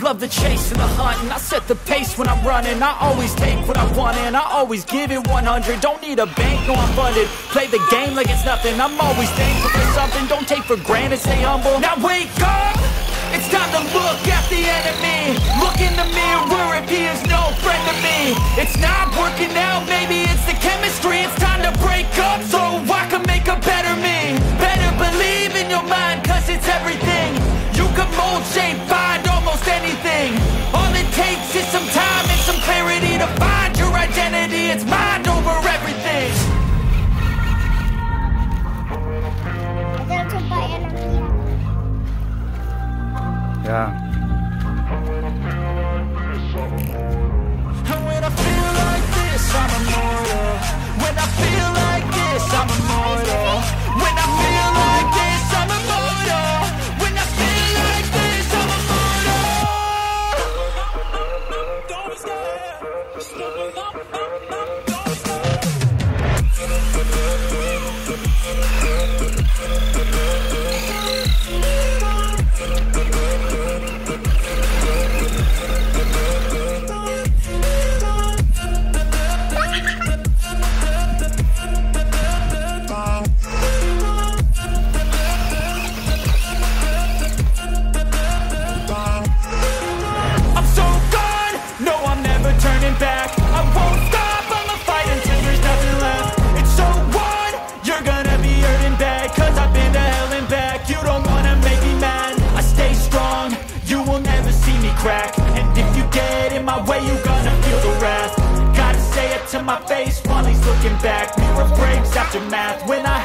love the chase and the hunt, and I set the pace when I'm running. I always take what I want and I always give it 100. Don't need a bank, no I'm funded. Play the game like it's nothing. I'm always thankful for something. Don't take for granted, stay humble. Now wake up! It's time to look at the enemy. Look in the mirror if he is no friend to me. It's not working out, maybe it's the chemistry. It's time to break up so I can make a better me. Better believe in your mind, cause it's everything. You can mold, shape, find almost anything. All it takes is some time and some clarity to find your identity. It's mind over everything. Yeah. And when I feel like this, I'm immortal. When I feel like this, I'm immortal. When I feel like this, I'm immortal. When I feel like this, I'm immortal. Don't be scared. Back. I won't stop, I'ma fight until there's nothing left. It's so what? You're gonna be hurting bad, cause I've been to hell and back. You don't wanna make me mad, I stay strong. You will never see me crack. And if you get in my way, you're gonna feel the wrath. Gotta say it to my face while he's looking back. Mirror breaks after math. When I